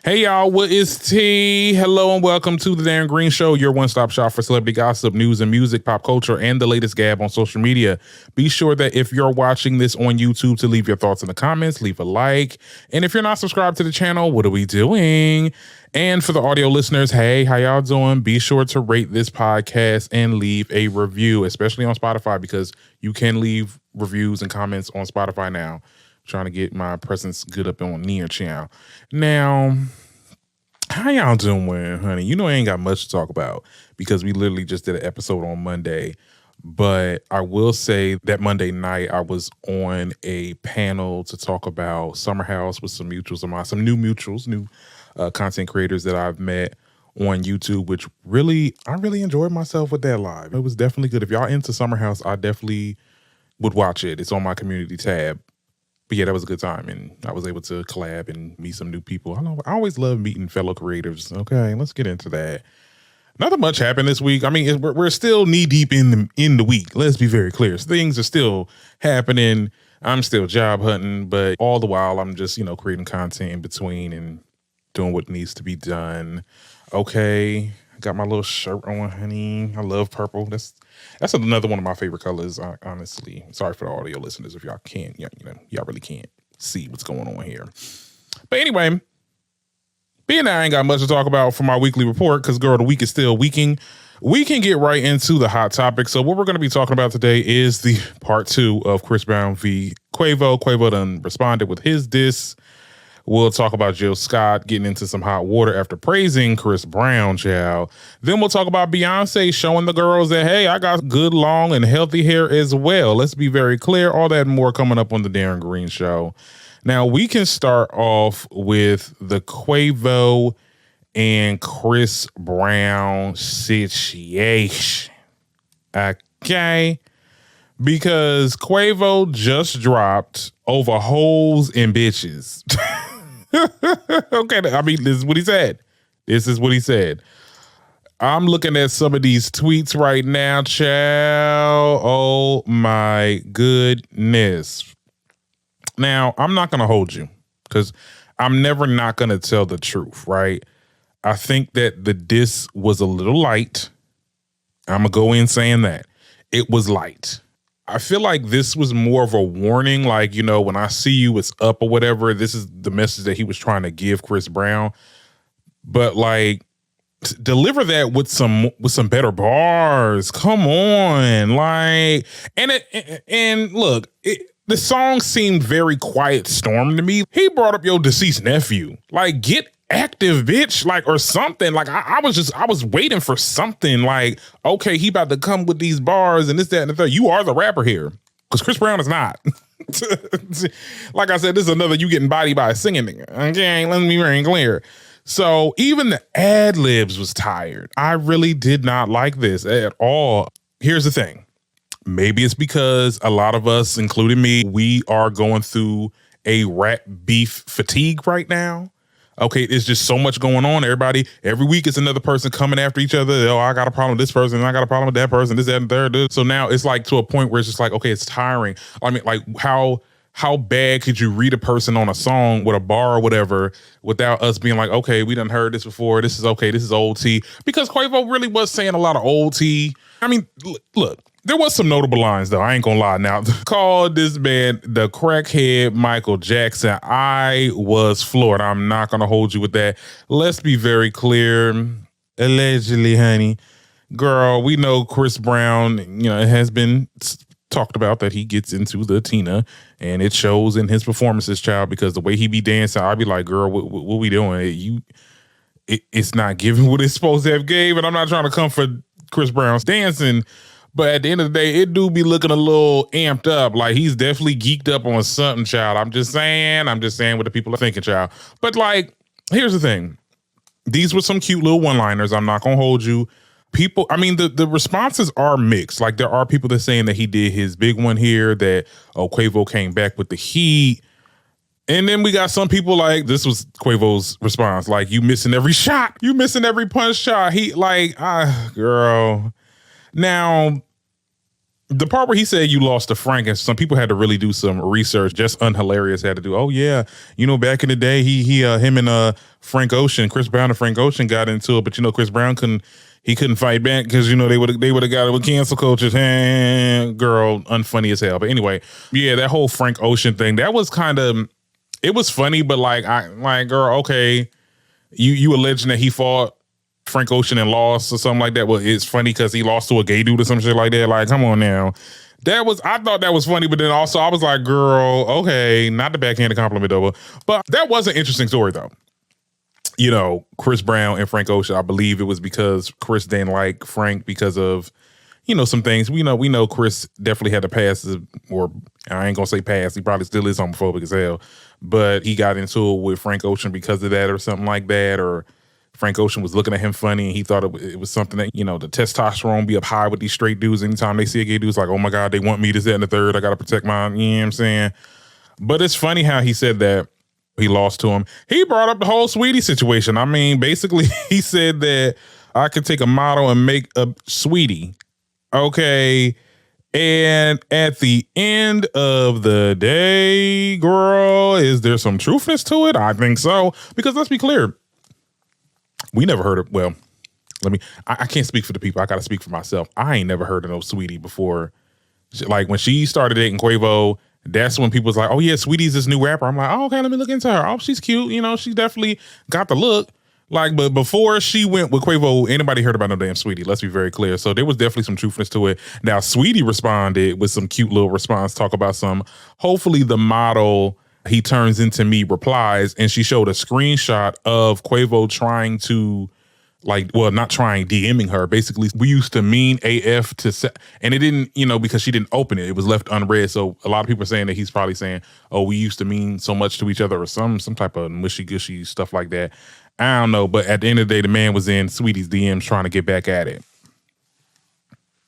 Hey y'all, what is T? Hello and welcome to the Darren Green Show, your one-stop shop for celebrity gossip, news and music, pop culture, and the latest gab on social media. Be sure that if you're watching this on YouTube to leave your thoughts in the comments, leave a like. And if you're not subscribed to the channel, what are we doing? And for the audio listeners, hey, how y'all doing? Be sure to rate this podcast and leave a review, especially on Spotify, because you can leave reviews and comments on Spotify now. Trying to get my presence good up on near channel. Now, how y'all doing, honey? You know I ain't got much to talk about because we literally just did an episode on Monday. But I will say that Monday night I was on a panel to talk about Summer House with some mutuals of mine, some new mutuals, new content creators that I've met on YouTube, which I really enjoyed myself with that live. It was definitely good. If y'all into Summer House, I definitely would watch it. It's on my community tab. But yeah, that was a good time, and I was able to collab and meet some new people. I always love meeting fellow creators. Okay, let's get into that. Nothing much happened this week. I mean, we're still knee deep in the week. Let's be very clear. Things are still happening. I'm still job hunting, but all the while I'm just creating content in between and doing what needs to be done. Okay, I got my little shirt on, honey. I love purple. That's another one of my favorite colors, honestly. Sorry for the audio listeners if y'all can't, y'all really can't see what's going on here. But anyway, being that I ain't got much to talk about for my weekly report, because girl, the week is still weeking, we can get right into the hot topic. So what we're going to be talking about today is the part 2 of Chris Brown v. Quavo. Quavo done responded with his diss. We'll talk about Jill Scott getting into some hot water after praising Chris Brown, child. Then we'll talk about Beyonce showing the girls that, hey, I got good, long, and healthy hair as well. Let's be very clear. All that and more coming up on the Darren Green Show. Now, we can start off with the Quavo and Chris Brown situation. Okay? Because Quavo just dropped over hoes and bitches. Okay, I mean, this is what he said. I'm looking at some of these tweets right now, child. Oh my goodness. Now, I'm not going to hold you because I'm never not going to tell the truth, right? I think that the diss was a little light. I'm going to go in saying that. It was light. I feel like this was more of a warning, like, when I see you, it's up or whatever. This is the message that he was trying to give Chris Brown. But like, deliver that with some better bars. Come on, like, and look, the song seemed very Quiet Storm to me. He brought up your deceased nephew. Like, get active, bitch, like, or something. Like, I was waiting for something like, okay, he about to come with these bars and this, that, and the third. You are the rapper here, because Chris Brown is not. Like I said, this is another you getting bodied by a singing nigga. Okay, let me be very clear. So even the ad libs was tired. I really did not like this at all. Here's the thing. Maybe it's because a lot of us, including me, we are going through a rap beef fatigue right now. Okay, there's just so much going on. Every week it's another person coming after each other. Oh, I got a problem with this person, and I got a problem with that person, this, that, and third. So now it's like to a point where it's just like, okay, it's tiring. I mean, like, how bad could you read a person on a song with a bar or whatever without us being like, okay, we done heard this before. This is okay. This is old tea. Because Quavo really was saying a lot of old tea. I mean, look. There was some notable lines, though. I ain't gonna lie. Now, called this man the crackhead Michael Jackson. I was floored. I'm not gonna hold you with that. Let's be very clear. Allegedly, honey. Girl, we know Chris Brown, it has been talked about that he gets into the Tina, and it shows in his performances, child, because the way he be dancing, I'd be like, girl, what we doing? It's not giving what it's supposed to have gave, and I'm not trying to come for Chris Brown's dancing. But at the end of the day, it do be looking a little amped up. Like, he's definitely geeked up on something, child. I'm just saying what the people are thinking, child. But like, here's the thing. These were some cute little one-liners. I'm not going to hold you. People, I mean, the responses are mixed. Like, there are people that saying that he did his big one here, that, Quavo came back with the heat. And then we got some people like, this was Quavo's response, like, you missing every shot. You missing every punch shot. He like, girl. Now, The part where he said you lost to Frank, and some people had to really do some research. Just Unhilarious had to do. Oh yeah, back in the day, him and Frank Ocean, Chris Brown and Frank Ocean got into it, but Chris Brown couldn't fight back because they would have got it with cancel culture. Girl, unfunny as hell. But anyway, yeah, that whole Frank Ocean thing, that was kind of, it was funny, but girl, okay, you alleging that he fought Frank Ocean and lost or something like that. Well, it's funny because he lost to a gay dude or some shit like that. Like, come on now. I thought that was funny, but then also I was like, girl, okay, not the backhanded compliment though. But that was an interesting story though. Chris Brown and Frank Ocean, I believe it was because Chris didn't like Frank because of, some things. We know Chris definitely had a past, or I ain't gonna say past, he probably still is homophobic as hell, but he got into it with Frank Ocean because of that or something like that, or Frank Ocean was looking at him funny and he thought it was something that, the testosterone be up high with these straight dudes. Anytime they see a gay dude, it's like, oh my God, they want me, this, that, and the third. I got to protect mine. You know what I'm saying? But it's funny how he said that he lost to him. He brought up the whole Sweetie situation. I mean, basically, he said that I could take a model and make a Sweetie. Okay. And at the end of the day, girl, is there some truthness to it? I think so. Because let's be clear. We never heard of, well, I can't speak for the people. I got to speak for myself. I ain't never heard of no Sweetie before. Like when she started dating Quavo, that's when people was like, oh yeah, Sweetie's this new rapper. I'm like, oh, okay, let me look into her. Oh, she's cute. She definitely got the look. Like, but before she went with Quavo, anybody heard about no damn Sweetie? Let's be very clear. So there was definitely some truthness to it. Now, Sweetie responded with some cute little response, talk about hopefully the model he turns into me replies, and she showed a screenshot of Quavo trying to, not trying, DMing her. Basically, we used to mean AF and it didn't, because she didn't open it. It was left unread. So a lot of people are saying that he's probably saying, oh, we used to mean so much to each other or some type of mushy-gushy stuff like that. I don't know. But at the end of the day, the man was in Sweetie's DMs trying to get back at it.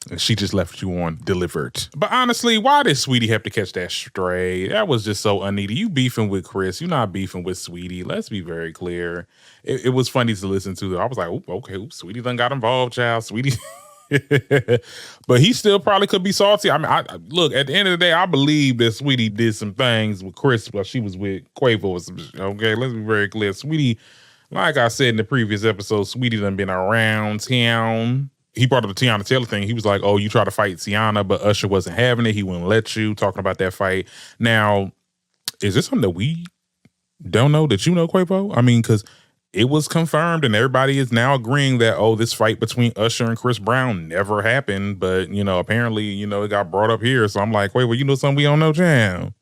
And she just left you on delivered. But honestly, why did Sweetie have to catch that stray? That was just so unneeded. You beefing with Chris. You're not beefing with Sweetie. Let's be very clear. It was funny to listen to. I was like, okay, Sweetie done got involved, child. Sweetie. But he still probably could be salty. I mean, look, at the end of the day, I believe that Sweetie did some things with Chris while she was with Quavo or some shit. Okay, let's be very clear. Sweetie, like I said in the previous episode, Sweetie done been around town. He brought up the Tiana Taylor thing. He was like, oh, you try to fight Tiana, but Usher wasn't having it. He wouldn't let you, talking about that fight. Now, is this something that we don't know that Quavo? I mean, because it was confirmed and everybody is now agreeing that, oh, this fight between Usher and Chris Brown never happened. But, apparently, it got brought up here. So I'm like, wait, well, something we don't know, Jam.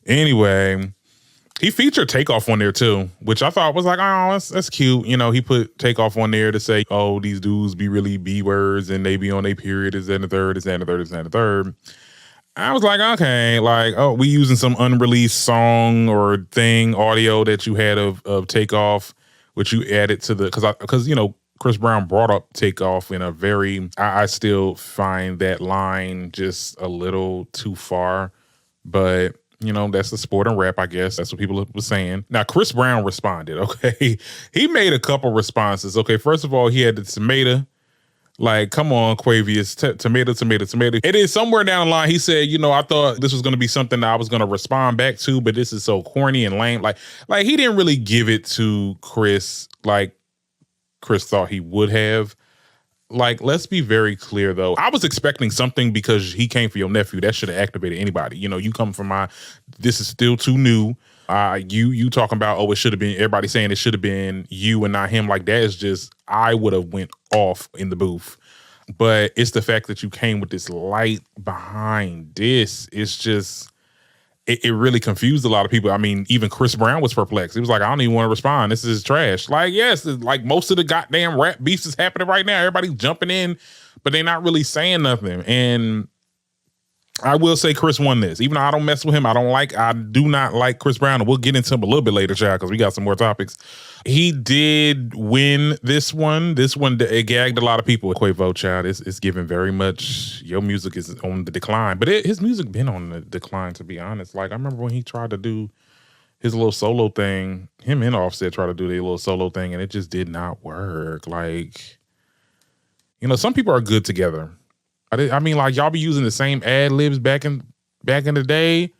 Anyway, he featured Takeoff on there too, which I thought was like, oh, that's cute. He put Takeoff on there to say, oh, these dudes be really B-words and they be on a period, is that and the third, is that and the third, is that and the third. I was like, okay, we using some unreleased song or thing, audio that you had of Takeoff, which you added to the, because Chris Brown brought up Takeoff in a very, I still find that line just a little too far, but that's the sport and rap, I guess. That's what people were saying. Now, Chris Brown responded, okay? He made a couple responses. Okay, first of all, he had the tomato. Like, come on, Quavius, tomato. And then somewhere down the line, he said, I thought this was going to be something that I was going to respond back to, but this is so corny and lame. Like he didn't really give it to Chris like Chris thought he would have. Like, let's be very clear, though. I was expecting something because he came for your nephew. That should have activated anybody. You come from this is still too new. You talking about, oh, it should have been, everybody saying it should have been you and not him. Like, that is just, I would have went off in the booth. But it's the fact that you came with this light behind this. It's just, it really confused a lot of people. I mean, even Chris Brown was perplexed. He was like, I don't even want to respond. This is trash. Like, yes, like most of the goddamn rap beefs is happening right now. Everybody's jumping in, but they're not really saying nothing. And I will say Chris won this. Even though I don't mess with him, I do not like Chris Brown. And we'll get into him a little bit later, child, because we got some more topics. He did win this one. This one, it gagged a lot of people. Quavo, child, it's given very much, your music is on the decline. But his music been on the decline, to be honest. Like, I remember when he tried to do his little solo thing, him and Offset tried to do their little solo thing, and it just did not work. Like, some people are good together. I mean, like, y'all be using the same ad libs back in the day.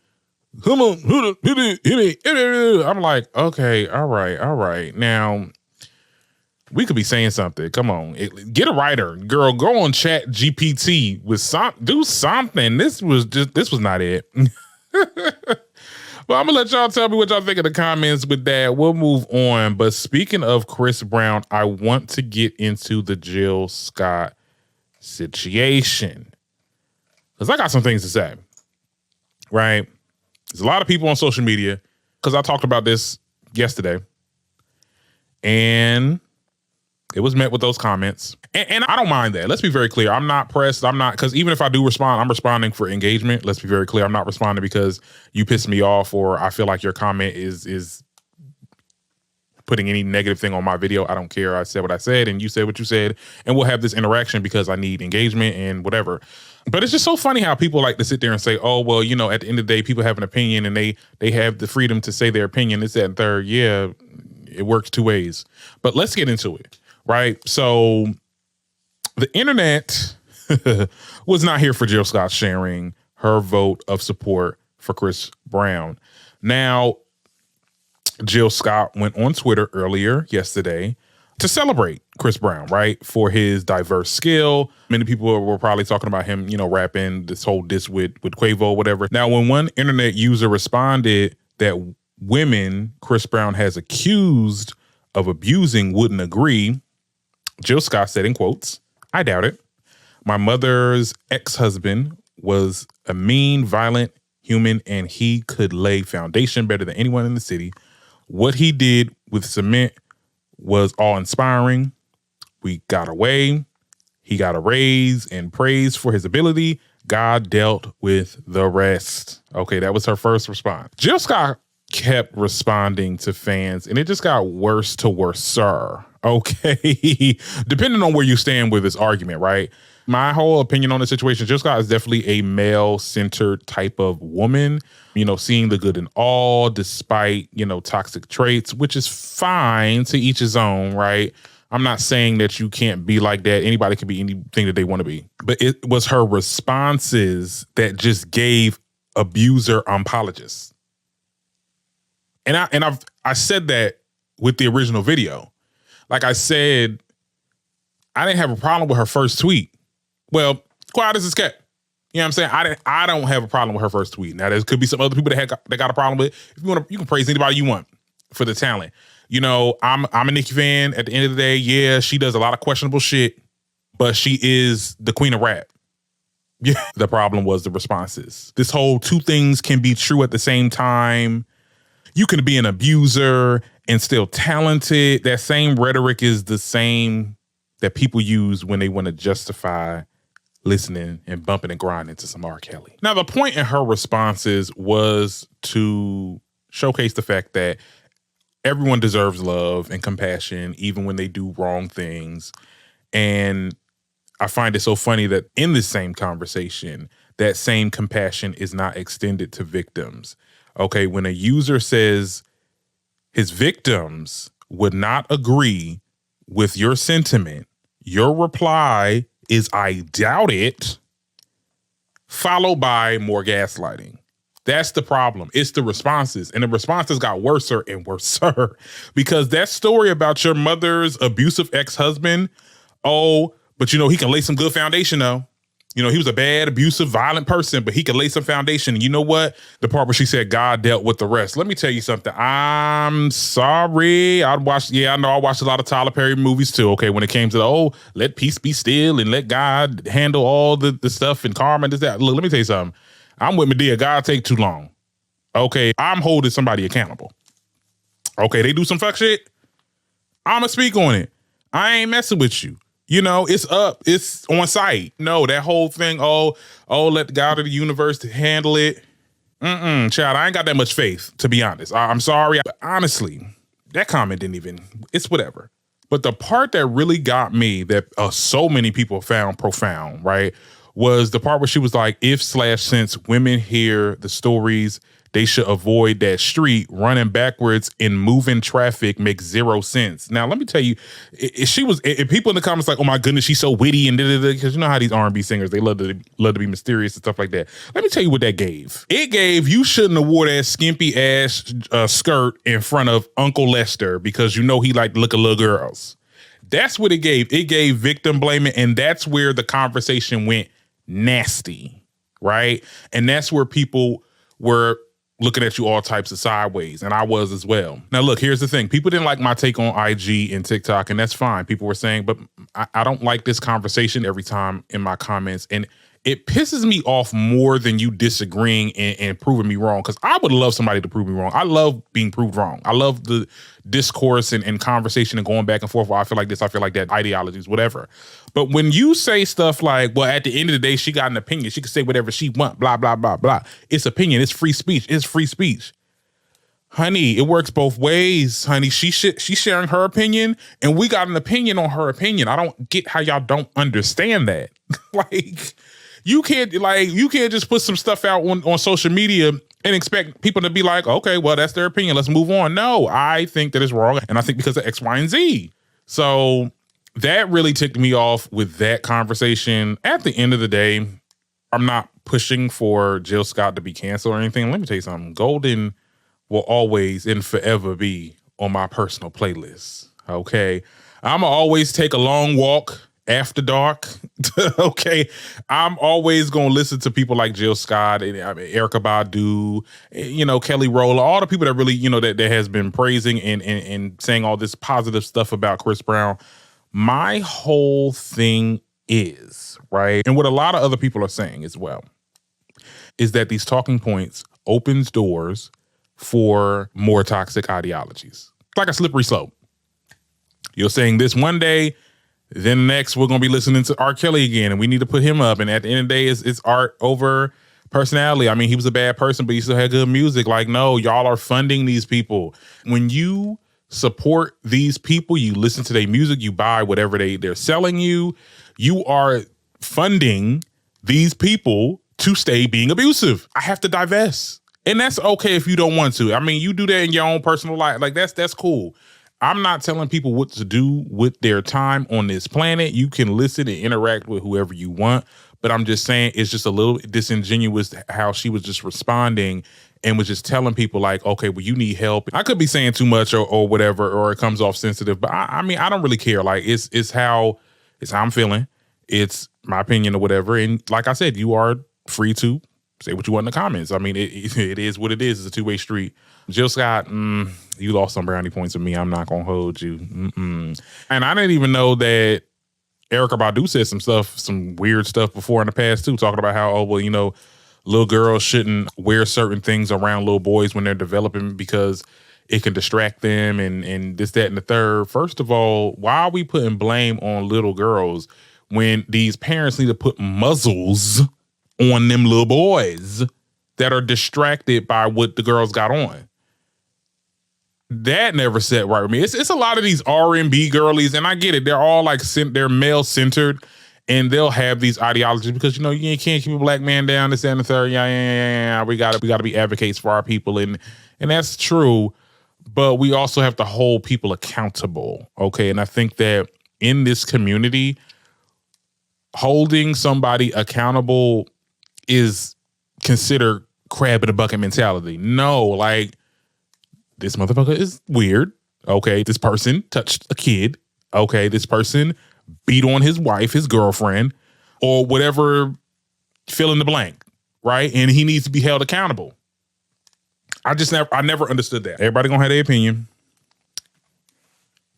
Come on, hit it. I'm like, okay, all right. Now, we could be saying something. Come on, get a writer, girl. Go on Chat GPT with do something. This was not it. Well, I'm gonna let y'all tell me what y'all think in the comments with that. We'll move on. But speaking of Chris Brown, I want to get into the Jill Scott situation because I got some things to say. Right? There's a lot of people on social media because I talked about this yesterday, and it was met with those comments. And I don't mind that. Let's be very clear. I'm not pressed. I'm not, because even if I do respond, I'm responding for engagement. Let's be very clear. I'm not responding because you pissed me off or I feel like your comment is putting any negative thing on my video. I don't care. I said what I said and you said what you said, and we'll have this interaction because I need engagement and whatever. But it's just so funny how people like to sit there and say, oh, well, you know, at the end of the day, people have an opinion and they have the freedom to say their opinion. This, that, and third. Yeah, it works two ways. But let's get into it. Right. So the internet was not here for Jill Scott sharing her vote of support for Chris Brown. Now, Jill Scott went on Twitter earlier yesterday to celebrate Chris Brown, right, for his diverse skill. Many people were probably talking about him, you know, rapping this whole diss with Quavo or whatever. Now, when one internet user responded that women Chris Brown has accused of abusing wouldn't agree, Jill Scott said in quotes, "I doubt it. My mother's ex-husband was a mean, violent human, and he could lay foundation better than anyone in the city. What he did with cement was awe-inspiring. We got away. He got a raise and praise for his ability. God dealt with the rest." Okay, that was her first response. Jill Scott kept responding to fans, and it just got worse to worse, sir. Okay, depending on where you stand with this argument, right? My whole opinion on the situation, Jill Scott is definitely a male-centered type of woman, you know, seeing the good in all, despite, you know, toxic traits, which is fine, to each his own, right? I'm not saying that you can't be like that. Anybody can be anything that they want to be. But it was her responses that just gave abuser apologists. And I said that with the original video. Like I said, I didn't have a problem with her first tweet. Well, quiet as it's kept. You know what I'm saying? I don't have a problem with her first tweet. Now, there could be some other people that got a problem with it. If you want to, you can praise anybody you want for the talent. You know, I'm a Nicki fan. At the end of the day, yeah, she does a lot of questionable shit, but she is the queen of rap. Yeah. The problem was the responses. This whole two things can be true at the same time. You can be an abuser and still talented. That same rhetoric is the same that people use when they want to justify listening and bumping and grinding to some R. Kelly. Now, the point in her responses was to showcase the fact that everyone deserves love and compassion, even when they do wrong things. And I find it so funny that in this same conversation, that same compassion is not extended to victims. Okay, when a user says his victims would not agree with your sentiment, your reply is "I doubt it," followed by more gaslighting. That's the problem. It's the responses. And the responses got worser and worser because that story about your mother's abusive ex-husband, oh, but you know, he can lay some good foundation though. You know, he was a bad, abusive, violent person, but he could lay some foundation. And you know what? The part where she said God dealt with the rest. Let me tell you something. I'm sorry. I watched a lot of Tyler Perry movies too. Okay, when it came to let peace be still and let God handle all the stuff and karma and this, that. Look, let me tell you something. I'm with Medea. God take too long. Okay, I'm holding somebody accountable. Okay, they do some fuck shit. I'ma speak on it. I ain't messing with you. You know, it's up. It's on site. No, that whole thing, let the God of the universe handle it. Child, I ain't got that much faith, to be honest. I'm sorry. But honestly, that comment it's whatever. But the part that really got me that so many people found profound, right, was the part where she was like, if/since women hear the stories they should avoid that street. Running backwards and moving traffic makes zero sense. Now, let me tell you, if people in the comments like, oh my goodness, she's so witty and because you know how these R&B singers, they love to be mysterious and stuff like that. Let me tell you what that gave. It gave, you shouldn't have wore that skimpy ass skirt in front of Uncle Lester because you know he liked to look at little girls. That's what it gave. It gave victim blaming, and that's where the conversation went nasty, right? And that's where people were looking at you all types of sideways, and I was as well. Now, look, here's the thing. People didn't like my take on IG and TikTok, and that's fine. People were saying, but I don't like this conversation every time in my comments, and it pisses me off more than you disagreeing and proving me wrong, because I would love somebody to prove me wrong. I love being proved wrong. I love the discourse and conversation and going back and forth. Well, I feel like this, I feel like that, ideologies, whatever. But when you say stuff like, well, at the end of the day, she got an opinion. She can say whatever she want, blah, blah, blah, blah. It's opinion. It's free speech. It's free speech. Honey, it works both ways, honey. She's sharing her opinion, and we got an opinion on her opinion. I don't get how y'all don't understand that. Like, you can't just put some stuff out on social media and expect people to be like, okay, well, that's their opinion. Let's move on. No, I think that it's wrong. And I think because of X, Y, and Z. So that really ticked me off with that conversation. At the end of the day, I'm not pushing for Jill Scott to be canceled or anything. Let me tell you something. Golden will always and forever be on my personal playlist. Okay. I'm going to always take a long walk after dark. Okay. I'm always going to listen to people like Jill Scott and Erykah Badu, Kelly Rowland, all the people that really, that has been praising and saying all this positive stuff about Chris Brown. My whole thing is, right, and what a lot of other people are saying as well, is that these talking points opens doors for more toxic ideologies. Like a slippery slope. You're saying this one day, then next we're going to be listening to R. Kelly again, and we need to put him up. And at the end of the day, it's art over personality. I mean, he was a bad person, but he still had good music. Like, no, y'all are funding these people. When you support these people, you listen to their music, you buy whatever they're selling you, you are funding these people to stay being abusive. I have to divest. And that's okay if you don't want to. I mean, you do that in your own personal life. Like, that's cool. I'm not telling people what to do with their time on this planet. You can listen and interact with whoever you want. But I'm just saying it's just a little disingenuous how she was just responding and was just telling people like, okay, well, you need help. I could be saying too much or whatever, or it comes off sensitive. But I mean, I don't really care. Like, it's how I'm feeling. It's my opinion or whatever. And like I said, you are free to say what you want in the comments. I mean, it is what it is. It's a two-way street. Jill Scott, you lost some brownie points with me. I'm not going to hold you. And I didn't even know that Erykah Badu said some weird stuff before in the past too, talking about how, little girls shouldn't wear certain things around little boys when they're developing because it can distract them and this, that, and the third. First of all, why are we putting blame on little girls when these parents need to put muzzles on them little boys that are distracted by what the girls got on? That never set right with me. It's a lot of these R&B girlies, and I get it. They're all like, they're male-centered, and they'll have these ideologies because, you can't keep a black man down, this, that, and the third. Yeah. We gotta be advocates for our people, and that's true. But we also have to hold people accountable, okay? And I think that in this community, holding somebody accountable is considered crab in a bucket mentality. No, like, this motherfucker is weird. Okay, this person touched a kid. Okay, this person beat on his wife, his girlfriend, or whatever, fill in the blank, right? And he needs to be held accountable. I never understood that. Everybody gonna have their opinion,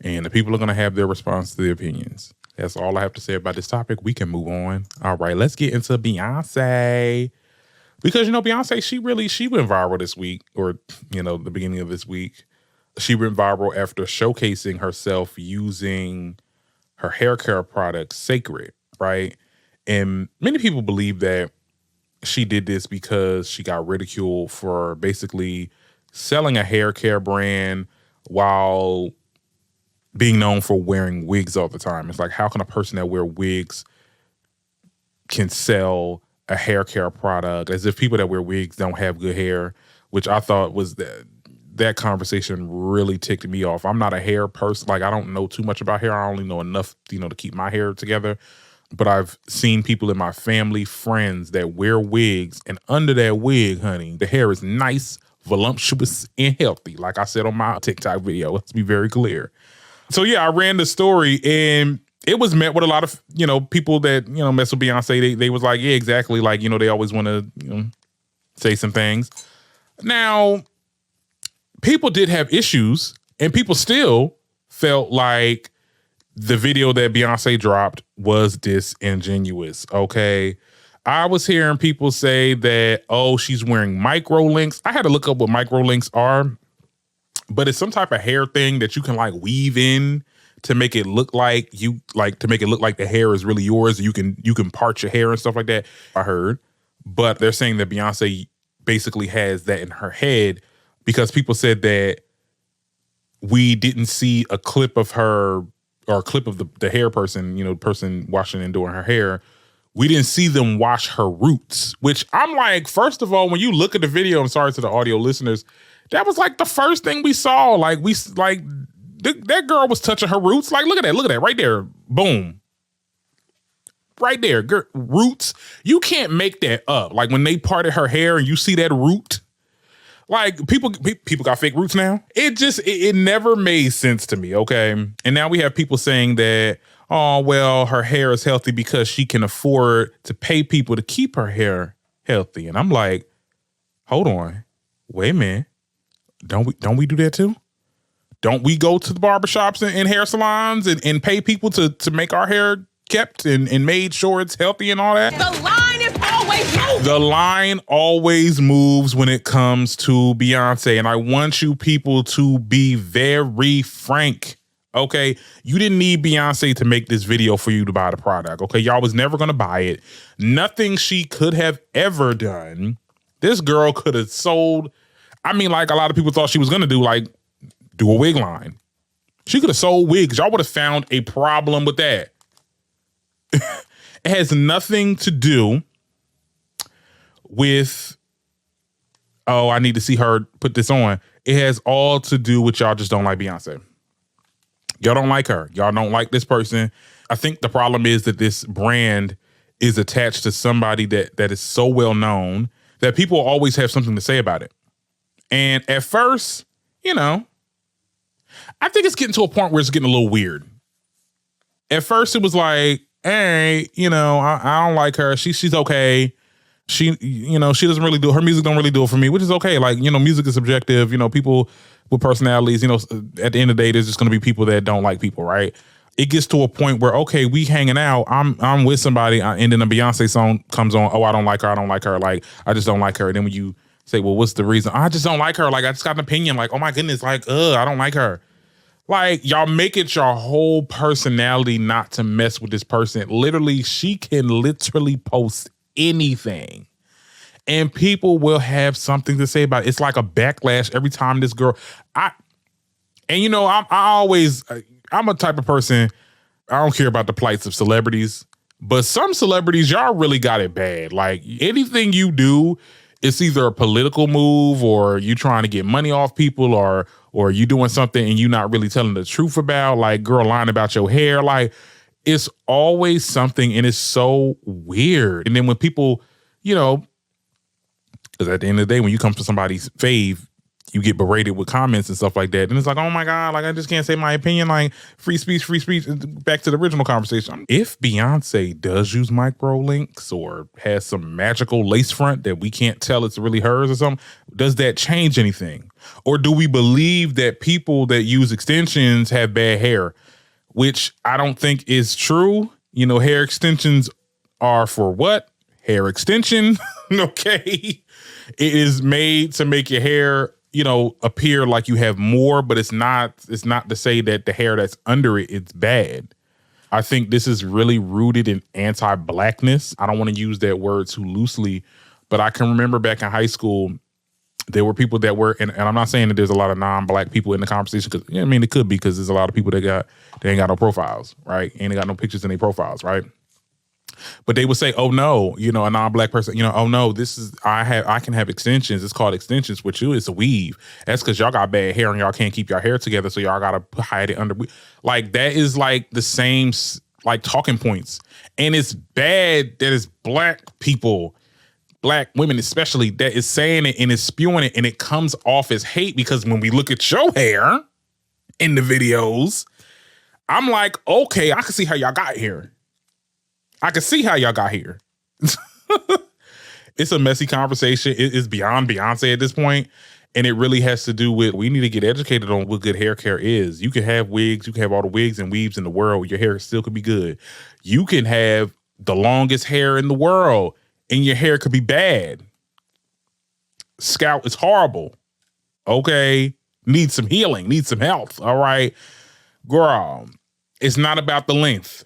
and the people are gonna have their response to their opinions. That's all I have to say about this topic. We can move on. All right, let's get into Beyonce. Because, Beyonce, she went viral this week, or, the beginning of this week. She went viral after showcasing herself using her haircare product, Sacred, right? And many people believe that she did this because she got ridiculed for basically selling a haircare brand while being known for wearing wigs all the time. It's like, how can a person that wear wigs can sell a hair care product, as if people that wear wigs don't have good hair, which I thought was that conversation really ticked me off. I'm not a hair person. Like, I don't know too much about hair. I only know enough, to keep my hair together. But I've seen people in my family, friends that wear wigs, and under that wig, honey, the hair is nice, voluptuous, and healthy. Like I said on my TikTok video, let's be very clear. So yeah, I ran the story, and it was met with a lot of, people that, mess with Beyonce. They was like, yeah, exactly. Like, they always want to, say some things. Now, people did have issues, and people still felt like the video that Beyonce dropped was disingenuous, okay? I was hearing people say that, oh, she's wearing micro links. I had to look up what micro links are, but it's some type of hair thing that you can like weave in to make it look like the hair is really yours. You can part your hair and stuff like that, I heard. But they're saying that Beyonce basically has that in her head because people said that we didn't see a clip of her or a clip of the hair person, the person washing and doing her hair. We didn't see them wash her roots, which I'm like, first of all, when you look at the video, I'm sorry to the audio listeners, that was like the first thing we saw. Like that girl was touching her roots. Like, look at that right there. Boom. Right there, roots. You can't make that up. Like when they parted her hair and you see that root, like people got fake roots now. It never made sense to me, okay? And now we have people saying that, oh, well, her hair is healthy because she can afford to pay people to keep her hair healthy. And I'm like, hold on, wait a minute. Don't we do that too? Don't we go to the barbershops and hair salons and pay people to make our hair kept and made sure it's healthy and all that? The line is always moving. The line always moves when it comes to Beyonce. And I want you people to be very frank, okay? You didn't need Beyonce to make this video for you to buy the product, okay? Y'all was never going to buy it. Nothing she could have ever done. This girl could have sold, I mean, like a lot of people thought she was going to do a wig line. She could have sold wigs. Y'all would have found a problem with that. It has nothing to do with, oh, I need to see her put this on. It has all to do with y'all just don't like Beyonce. Y'all don't like her. Y'all don't like this person. I think the problem is that this brand is attached to somebody that is so well known that people always have something to say about it. And at first, I think it's getting to a point where it's getting a little weird. At first, it was like, hey, I don't like her. She's okay. She doesn't really her music don't really do it for me, which is okay. Like, music is subjective. People with personalities, at the end of the day, there's just going to be people that don't like people, right? It gets to a point where, okay, we hanging out. I'm with somebody, and then a Beyonce song comes on. Oh, I don't like her. I don't like her. Like, I just don't like her. And then when you say, well, what's the reason? I just don't like her. Like, I just got an opinion. Like, oh my goodness. Like, I don't like her. Like, y'all make it your whole personality not to mess with this person. Literally, she can literally post anything and people will have something to say about it. It's like a backlash every time this girl, I'm a type of person, I don't care about the plights of celebrities, but some celebrities, y'all really got it bad. Like, anything you do, it's either a political move or you trying to get money off people or you doing something and you not really telling the truth about, like, girl, lying about your hair. Like, it's always something, and it's so weird. And then when people, because at the end of the day, when you come to somebody's fave, you get berated with comments and stuff like that. And it's like, oh my God, like, I just can't say my opinion. Like, free speech. Back to the original conversation. If Beyonce does use micro links or has some magical lace front that we can't tell it's really hers or something, does that change anything? Or do we believe that people that use extensions have bad hair? Which I don't think is true. Hair extensions are for what? Hair extension, okay? It is made to make your hair, appear like you have more, but it's not to say that the hair that's under it's bad. I think this is really rooted in anti-blackness. I don't want to use that word too loosely, but I can remember back in high school, there were people that were, and I'm not saying that there's a lot of non-black people in the conversation, because it could be, because there's a lot of people that ain't got no profiles, right? And they got no pictures in their profiles, right? But they would say, "Oh no, a non-black person, oh no, this is I can have extensions. It's called extensions. With you, it's a weave. That's because y'all got bad hair and y'all can't keep your hair together, so y'all gotta hide it under. Like that is like the same like talking points, and it's bad that it's black people, black women especially, that is saying it and is spewing it, and it comes off as hate because when we look at your hair in the videos, I'm like, okay, I can see how y'all got here. I can see how y'all got here. It's a messy conversation. It is beyond Beyonce at this point. And it really has to do with, we need to get educated on what good hair care is. You can have wigs. You can have all the wigs and weaves in the world. Your hair still could be good. You can have the longest hair in the world and your hair could be bad. Scalp is horrible. Okay. Needs some healing. Needs some health. All right. Girl, it's not about the length.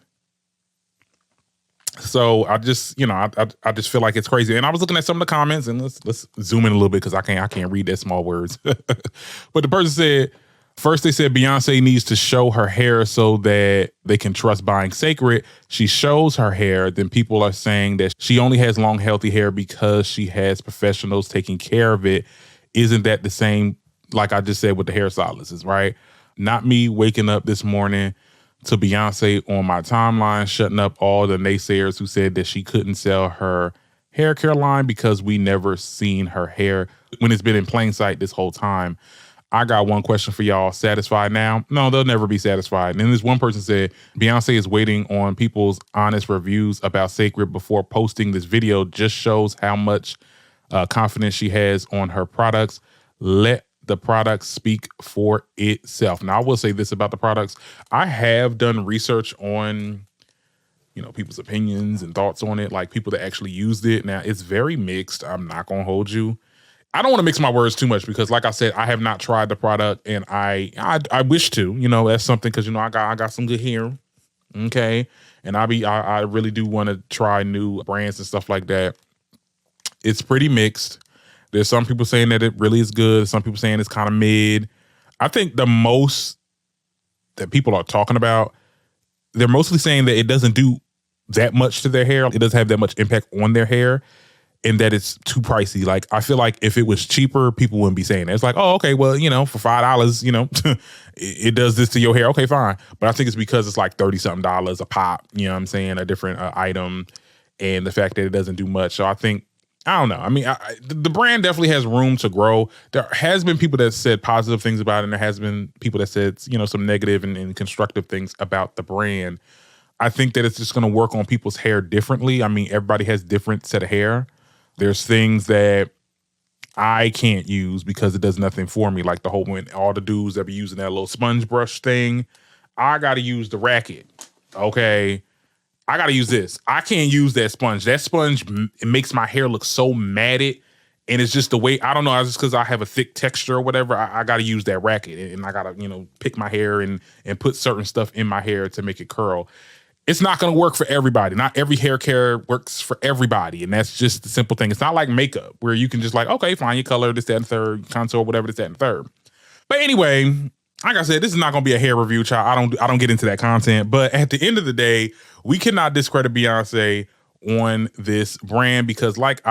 So I just, I just feel like it's crazy. And I was looking at some of the comments, and let's zoom in a little bit because I can't read that small words. But the person said, first they said Beyonce needs to show her hair so that they can trust buying sacred. She shows her hair, then people are saying that she only has long, healthy hair because she has professionals taking care of it. Isn't that the same, like I just said with the hairstylists, right? Not me waking up this morning to Beyonce on my timeline, shutting up all the naysayers who said that she couldn't sell her hair care line because we never seen her hair when it's been in plain sight this whole time. I got one question for y'all. Satisfied now? No, they'll never be satisfied. And then this one person said, Beyonce is waiting on people's honest reviews about Sacred before posting this video. Just shows how much confidence she has on her products. Let the products speak for itself. Now, I will say this about the products. I have done research on, people's opinions and thoughts on it, like people that actually used it. Now, it's very mixed. I'm not going to hold you. I don't want to mix my words too much because, like I said, I have not tried the product, and I wish to. That's something because I got some good hair, okay, and I really do want to try new brands and stuff like that. It's pretty mixed. There's some people saying that it really is good. Some people saying it's kind of mid. I think the most that people are talking about, they're mostly saying that it doesn't do that much to their hair. It doesn't have that much impact on their hair, and that it's too pricey. Like, I feel like if it was cheaper, people wouldn't be saying that. It's like, oh, okay, well, for $5, it does this to your hair. Okay, fine. But I think it's because it's like $30-something a pop, you know what I'm saying? A different item, and the fact that it doesn't do much. So I think, I don't know. I mean, the brand definitely has room to grow. There has been people that said positive things about it, and there has been people that said, some negative and constructive things about the brand. I think that it's just going to work on people's hair differently. I mean, everybody has different set of hair. There's things that I can't use because it does nothing for me. Like when all the dudes that be using that little sponge brush thing, I got to use the racket. Okay. I got to use this. I can't use that sponge. That sponge, it makes my hair look so matted. And it's just the way, I don't know, it's just because I have a thick texture or whatever. I got to use that racket, and I got to, pick my hair and put certain stuff in my hair to make it curl. It's not going to work for everybody. Not every hair care works for everybody. And that's just the simple thing. It's not like makeup where you can just like, okay, fine, you color this, that, and third, contour, whatever, this, that, and third. But anyway, like I said, this is not going to be a hair review, child. I don't get into that content. But at the end of the day, we cannot discredit Beyonce on this brand because, like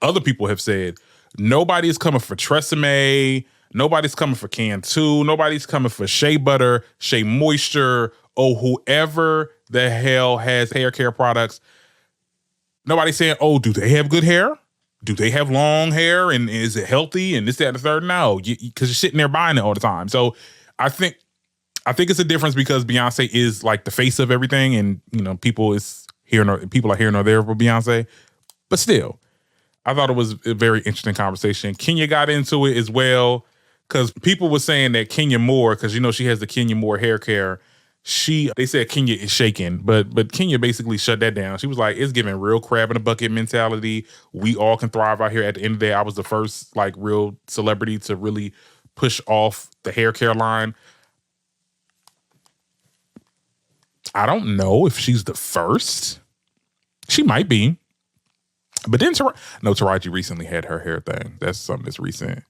other people have said, nobody is coming for Tresemme. Nobody's coming for Cantu. Nobody's coming for Shea Butter, Shea Moisture, or whoever the hell has hair care products. Nobody's saying, oh, do they have good hair? Do they have long hair? And is it healthy? And this, that, and the third? No, because you're sitting there buying it all the time. So I think it's a difference because Beyonce is like the face of everything, and people are here nor there for Beyonce. But still, I thought it was a very interesting conversation. Kenya got into it as well because people were saying that Kenya Moore, because she has the Kenya Moore hair care. They said Kenya is shaking, but Kenya basically shut that down. She was like, it's giving real crab in a bucket mentality. We all can thrive out here. At the end of the day, I was the first like real celebrity to really push off the hair care line. I don't know if she's the first. She might be. But then Taraji recently had her hair thing. That's something that's recent.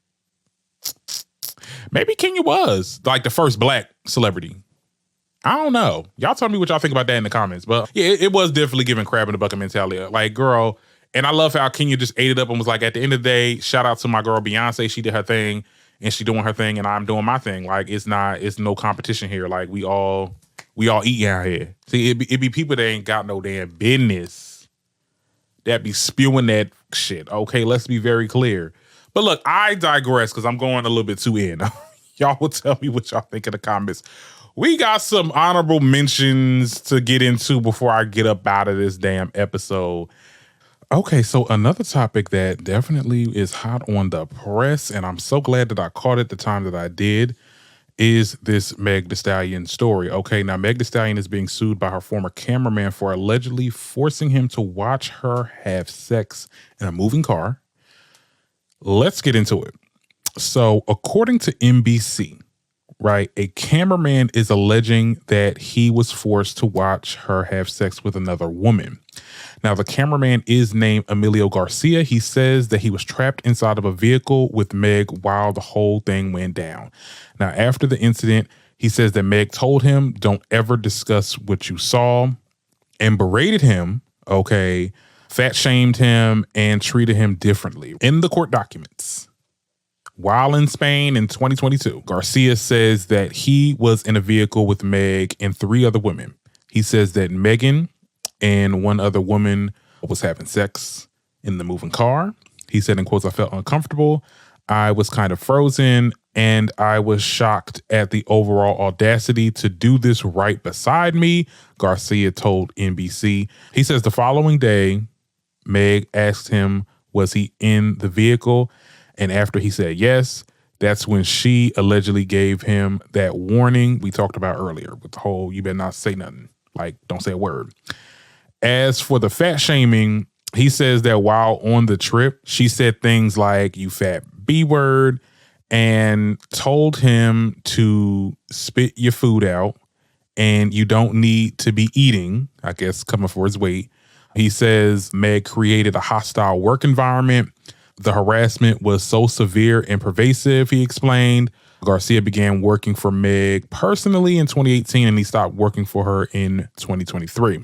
Maybe Kenya was like the first black celebrity. I don't know. Y'all tell me what y'all think about that in the comments. But yeah, it was definitely giving crab in the bucket mentality. Like, girl, and I love how Kenya just ate it up and was like, at the end of the day, shout out to my girl Beyonce. She did her thing and she doing her thing and I'm doing my thing. Like, it's no competition here. Like, we all eat out here. See, it be people that ain't got no damn business that be spewing that shit. Okay, let's be very clear. But look, I digress because I'm going a little bit too in. Y'all will tell me what y'all think in the comments. We got some honorable mentions to get into before I get up out of this damn episode. Okay, so another topic that definitely is hot on the press, and I'm so glad that I caught it the time that I did, is this Meg Thee Stallion story. Okay, now Meg Thee Stallion is being sued by her former cameraman for allegedly forcing him to watch her have sex in a moving car. Let's get into it. So according to NBC, right, a cameraman is alleging that he was forced to watch her have sex with another woman. Now, the cameraman is named Emilio Garcia. He says that he was trapped inside of a vehicle with Meg while the whole thing went down. Now, after the incident, he says that Meg told him, don't ever discuss what you saw, and berated him, okay, fat shamed him, and treated him differently. In the court documents, while in Spain in 2022, Garcia says that he was in a vehicle with Meg and 3 other women. He says that Megan and one other woman was having sex in the moving car. He said, in quotes, I felt uncomfortable. I was kind of frozen and I was shocked at the overall audacity to do this right beside me, Garcia told NBC. He says the following day, Meg asked him, was he in the vehicle? And after he said yes, that's when she allegedly gave him that warning we talked about earlier with the whole, you better not say nothing. Like, don't say a word. As for the fat shaming, he says that while on the trip, she said things like, you fat B word, and told him to spit your food out and you don't need to be eating, I guess, coming for his weight. He says Meg created a hostile work environment. The harassment was so severe and pervasive, he explained. Garcia began working for Meg personally in 2018 and he stopped working for her in 2023.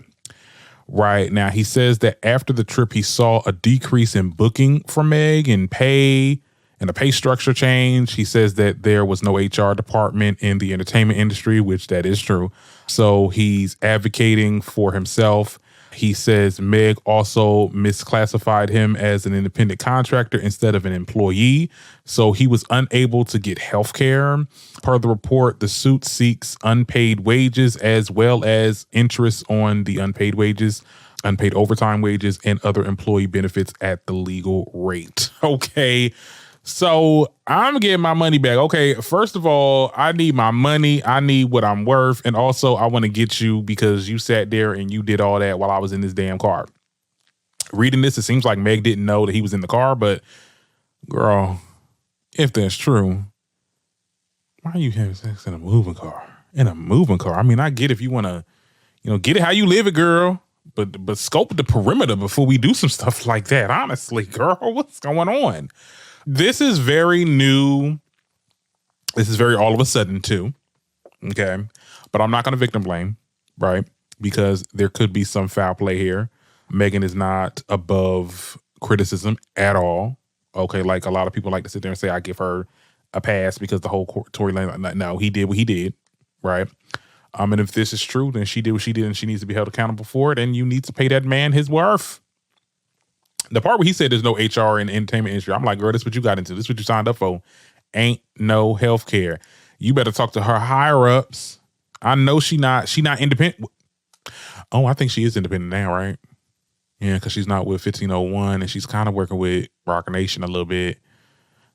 Right now, he says that after the trip, he saw a decrease in booking for Meg and pay and a pay structure change. He says that there was no HR department in the entertainment industry, which that is true. So he's advocating for himself. He says Meg also misclassified him as an independent contractor instead of an employee. So he was unable to get health care. Per the report, the suit seeks unpaid wages as well as interest on the unpaid wages, unpaid overtime wages, and other employee benefits at the legal rate. Okay. So I'm getting my money back. Okay, first of all, I need my money. I need what I'm worth. And also, I want to get you because you sat there and you did all that while I was in this damn car. Reading this, it seems like Meg didn't know that he was in the car. But, girl, if that's true, why are you having sex in a moving car? In a moving car? I mean, I get if you want to, get it how you live it, girl. But scope the perimeter before we do some stuff like that. Honestly, girl, what's going on? This is very new. This is very all of a sudden too. Okay. But I'm not going to victim blame, right? Because there could be some foul play here. Megan is not above criticism at all. Okay. Like a lot of people like to sit there and say, I give her a pass because the whole Tory Lane, no, he did what he did. Right. And if this is true, then she did what she did and she needs to be held accountable for it. And you need to pay that man his worth. The part where he said there's no HR in the entertainment industry, I'm like, girl, this is what you got into. This is what you signed up for. Ain't no health care. You better talk to her higher ups. I know she not independent. Oh, I think she is independent now, right? Yeah, because she's not with 1501 and she's kind of working with Rock Nation a little bit.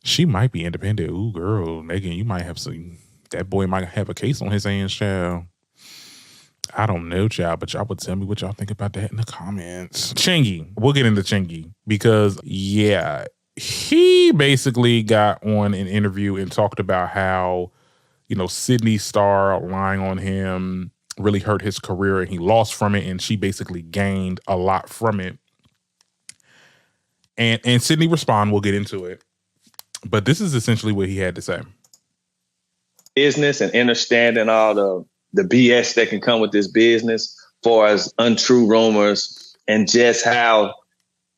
She might be independent. Ooh, girl, Megan, you might have some, that boy might have a case on his hands, child. I don't know, child, but y'all would tell me what y'all think about that in the comments. Chingy, we'll get into Chingy because, yeah, he basically got on an interview and talked about how, Sidney Starr lying on him really hurt his career and he lost from it and she basically gained a lot from it. And Sidney responded, we'll get into it. But this is essentially what he had to say. Business and understanding all the BS that can come with this business, far as untrue rumors and just how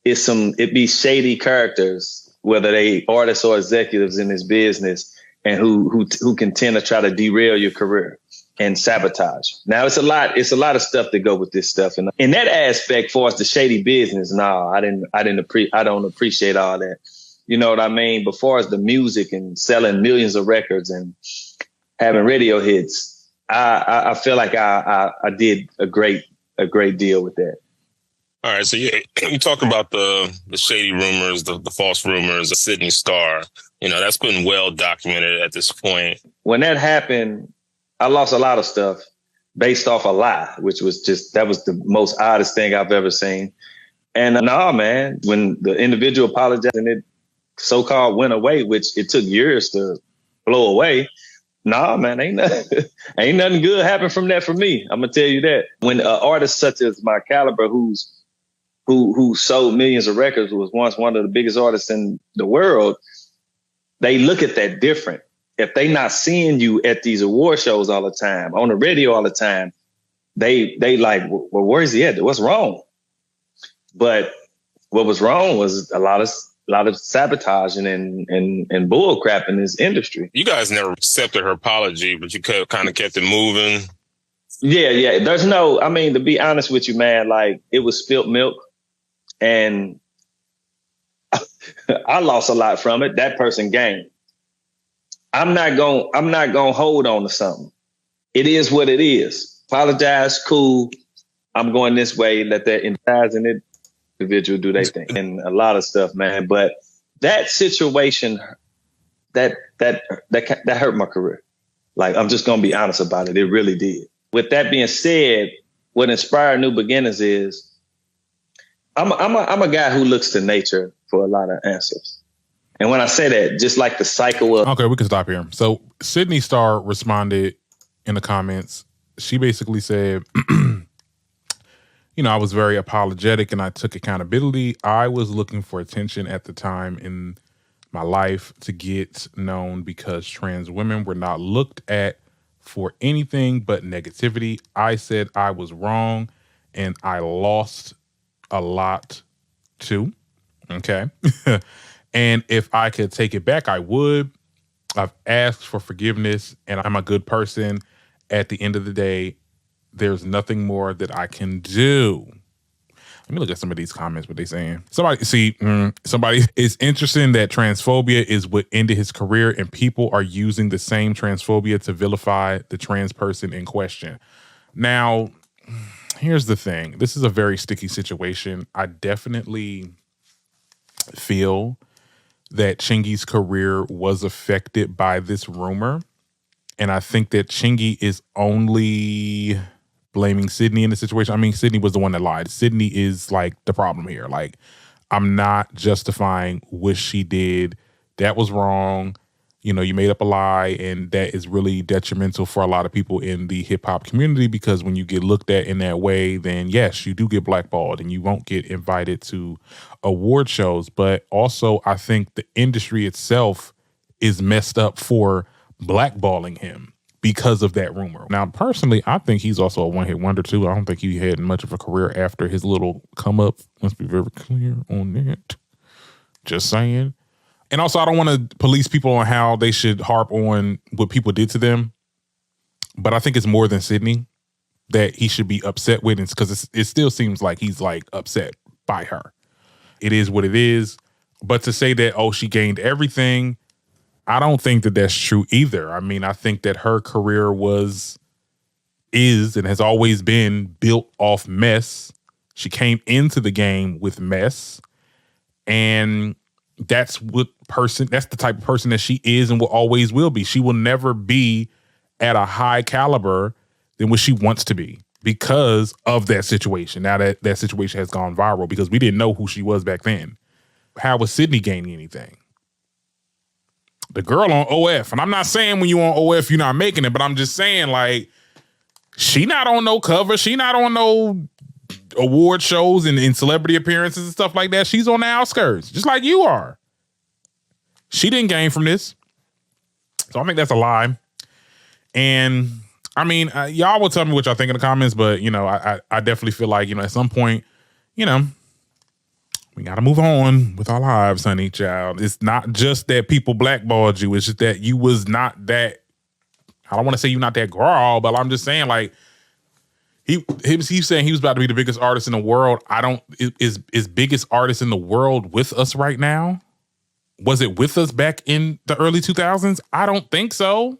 it be shady characters, whether they artists or executives in this business, and who can tend to try to derail your career and sabotage. Now it's a lot of stuff that go with this stuff. And in that aspect, for us, the shady business, I don't appreciate all that. You know what I mean? But far as the music and selling millions of records and having radio hits, I feel like I did a great deal with that. All right, so you talk about the shady rumors, the false rumors of Sidney Starr. You know, that's been well documented at this point. When that happened, I lost a lot of stuff based off a lie, which was that was the most oddest thing I've ever seen. And man, when the individual apologized and it so-called went away, which it took years to blow away, man, ain't nothing good happened from that for me. I'm gonna tell you that. When an artist such as my caliber, who sold millions of records, was once one of the biggest artists in the world, they look at that different. If they not seeing you at these award shows all the time, on the radio all the time, they like, well, where's he at? What's wrong? But what was wrong was a lot of sabotaging and bull crap in this industry. You guys never accepted her apology, but you kind of kept it moving. Yeah. To be honest with you, man, like, it was spilt milk, and I lost a lot from it. That person gained. I'm not gonna hold on to something. It is what it is. Apologize, cool. I'm going this way. Let that entire individual do their thing, and a lot of stuff, man. But that situation, that hurt my career. Like, I'm just gonna be honest about it. It really did. With that being said, what inspired New Beginnings is I'm a guy who looks to nature for a lot of answers. And when I say that, just like the cycle of... Okay, we can stop here. So Sidney Starr responded in the comments. She basically said, I was very apologetic and I took accountability. I was looking for attention at the time in my life to get known because trans women were not looked at for anything but negativity. I said I was wrong and I lost a lot too. Okay. And if I could take it back, I would. I've asked for forgiveness and I'm a good person. At the end of the day, there's nothing more that I can do. Let me look at some of these comments, what they saying. Somebody is interesting that transphobia is what ended his career and people are using the same transphobia to vilify the trans person in question. Now, here's the thing. This is a very sticky situation. I definitely feel that Chingy's career was affected by this rumor. And I think that Chingy is only blaming Sidney in the situation. I mean, Sidney was the one that lied. Sidney is like the problem here. Like, I'm not justifying what she did. That was wrong. You made up a lie, and that is really detrimental for a lot of people in the hip hop community, because when you get looked at in that way, then yes, you do get blackballed and you won't get invited to award shows. But also, I think the industry itself is messed up for blackballing him because of that rumor. Now, personally, I think he's also a one-hit wonder too. I don't think he had much of a career after his little come up. Let's be very clear on that. Just saying. And also, I don't want to police people on how they should harp on what people did to them. But I think it's more than Sidney that he should be upset with, because it still seems like he's like upset by her. It is what it is. But to say that, oh, she gained everything, I don't think that that's true either. I mean, I think that her career is and has always been built off mess. She came into the game with mess, and that's the type of person that she is and will always will be. She will never be at a high caliber than what she wants to be because of that situation. Now that situation has gone viral because we didn't know who she was back then. How was Sidney gaining anything? The girl on OF, and I'm not saying when you on OF you're not making it, but I'm just saying, like, she not on no cover. She not on no award shows and celebrity appearances and stuff like that. She's on the outskirts, just like you are. She didn't gain from this. So I think that's a lie. And I mean, y'all will tell me what y'all think in the comments, but, you know, I definitely feel like, you know, at some point, you know, we got to move on with our lives, honey, child. It's not just that people blackballed you. It's just that you was not that, I don't want to say you're not that girl, but I'm just saying, like, he's saying he was about to be the biggest artist in the world. Is biggest artist in the world with us right now? Was it with us back in the early 2000s? I don't think so.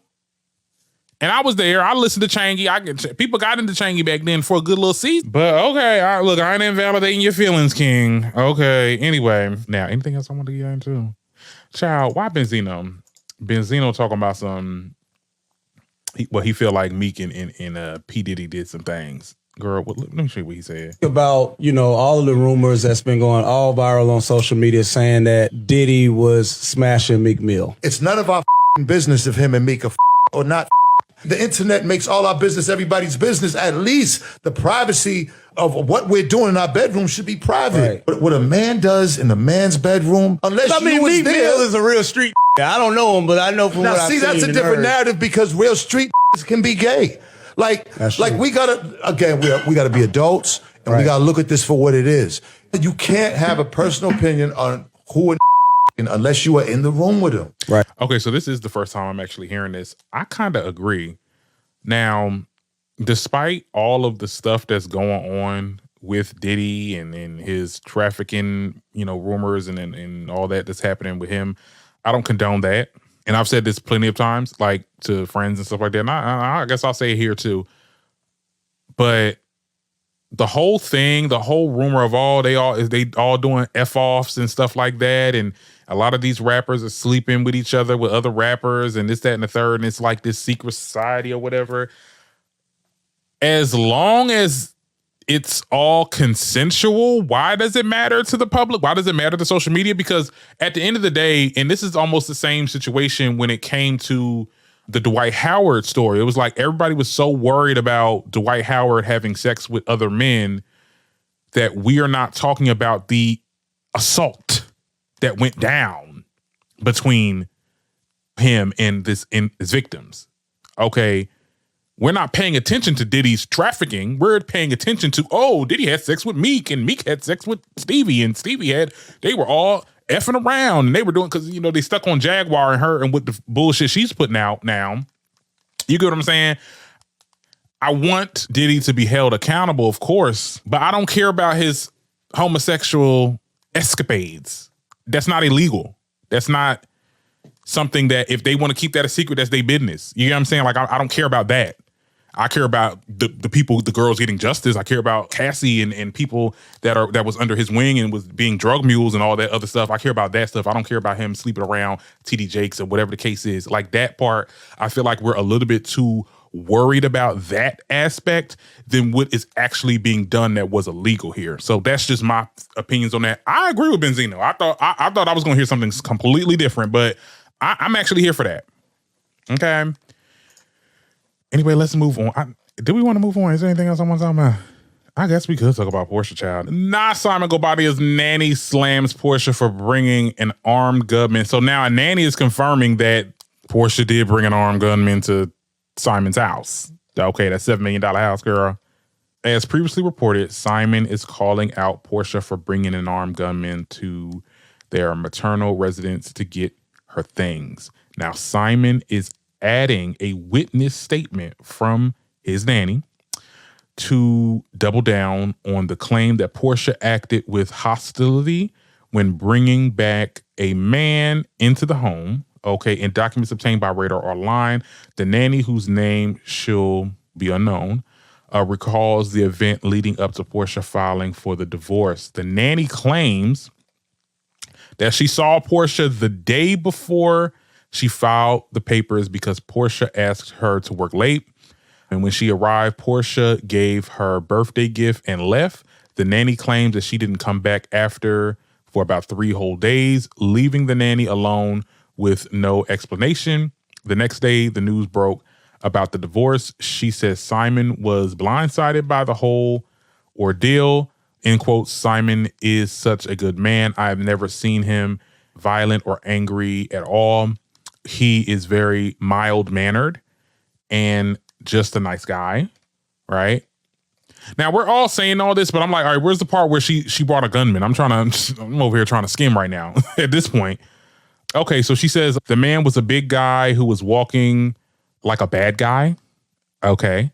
And I was there. I listened to Chingy. People got into Chingy back then for a good little season. But okay, look, I ain't invalidating your feelings, King. Okay, anyway. Now, anything else I want to get into? Child, why Benzino? Benzino talking about he feel like Meek and P. Diddy did some things. Girl, let me show you what he said. About, you know, all of the rumors that's been going all viral on social media saying that Diddy was smashing Meek Mill. It's none of our business if him and Meek are or not. The internet makes all our business everybody's business. At least the privacy of what we're doing in our bedroom should be private. Right. But what a man does in a man's bedroom, unless you was Meek there. Mill is a real street. I don't know him, but I know from Now, what I've see, seen that's a and different heard. narrative because real street can be gay. Like we gotta, again, we gotta be adults and we gotta look at this for what it is. You can't have a personal opinion on who unless you are in the room with him. Right. Okay, so this is the first time I'm actually hearing this. I kind of agree. Now, despite all of the stuff that's going on with Diddy and his trafficking, you know, rumors and all that's happening with him, I don't condone that. And I've said this plenty of times, like to friends and stuff like that. And I guess I'll say it here too. But the whole thing, the whole rumor of they all doing F-offs and stuff like that. And a lot of these rappers are sleeping with each other, with other rappers and this, that, and the third. And it's like this secret society or whatever. As long as it's all consensual, why does it matter to the public? Why does it matter to social media? Because at the end of the day, and this is almost the same situation when it came to the Dwight Howard story. It was like everybody was so worried about Dwight Howard having sex with other men that we are not talking about the assault that went down between him and his victims. Okay. We're not paying attention to Diddy's trafficking. We're paying attention to, Diddy had sex with Meek and Meek had sex with Stevie and they were all effing around and they were doing, because, you know, they stuck on Jaguar and her and with the bullshit she's putting out now. You get what I'm saying? I want Diddy to be held accountable, of course, but I don't care about his homosexual escapades. That's not illegal. That's not something that if they want to keep that a secret, that's their business. You know what I'm saying? Like, I don't care about that. I care about the people, the girls getting justice. I care about Cassie and people that was under his wing and was being drug mules and all that other stuff. I care about that stuff. I don't care about him sleeping around TD Jakes or whatever the case is. Like that part, I feel like we're a little bit too worried about that aspect than what is actually being done that was illegal here. So that's just my opinions on that. I agree with Benzino. I thought I was going to hear something completely different, but I'm actually here for that. Okay. Anyway, let's move on. Do we want to move on? Is there anything else I want to talk about? I guess we could talk about Porsha, child. Simon Gobadia's nanny slams Porsha for bringing an armed gunman. So now a nanny is confirming that Porsha did bring an armed gunman to Simon's house. Okay, that $7 million house, girl. As previously reported, Simon is calling out Porsha for bringing an armed gunman to their maternal residence to get her things. Now, Simon is adding a witness statement from his nanny to double down on the claim that Porsha acted with hostility when bringing back a man into the home. Okay, in documents obtained by Radar Online, the nanny, whose name shall be unknown, recalls the event leading up to Porsha filing for the divorce. The nanny claims that she saw Porsha the day before she filed the papers because Porsha asked her to work late. And when she arrived, Porsha gave her birthday gift and left. The nanny claims that she didn't come back after for about 3 whole days, leaving the nanny alone with no explanation. The next day, the news broke about the divorce. She says Simon was blindsided by the whole ordeal. In quotes, Simon is such a good man. I've never seen him violent or angry at all. He is very mild-mannered. And just a nice guy, right? Now we're all saying all this, but I'm like, all right, where's the part where she brought a gunman? I'm over here trying to skim right now at this point. Okay, so she says the man was a big guy who was walking like a bad guy. Okay.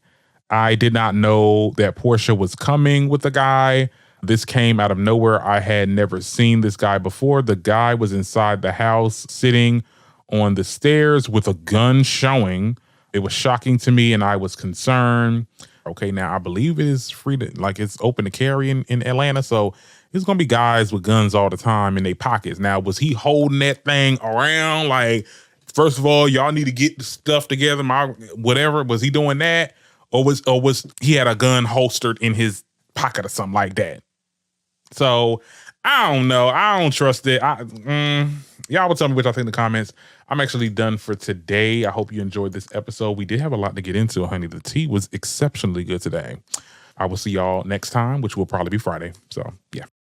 I did not know that Porsha was coming with the guy. This came out of nowhere. I had never seen this guy before. The guy was inside the house sitting on the stairs with a gun showing. It was shocking to me and I was concerned. Okay, now I believe it is free to, like, it's open to carry in Atlanta. So there's going to be guys with guns all the time in their pockets. Now, was he holding that thing around? Like, first of all, y'all need to get the stuff together. Whatever. Was he doing that? Or was he had a gun holstered in his pocket or something like that? So I don't know. I don't trust it. Y'all will tell me what y'all think in the comments. I'm actually done for today. I hope you enjoyed this episode. We did have a lot to get into, honey. The tea was exceptionally good today. I will see y'all next time, which will probably be Friday. So, yeah.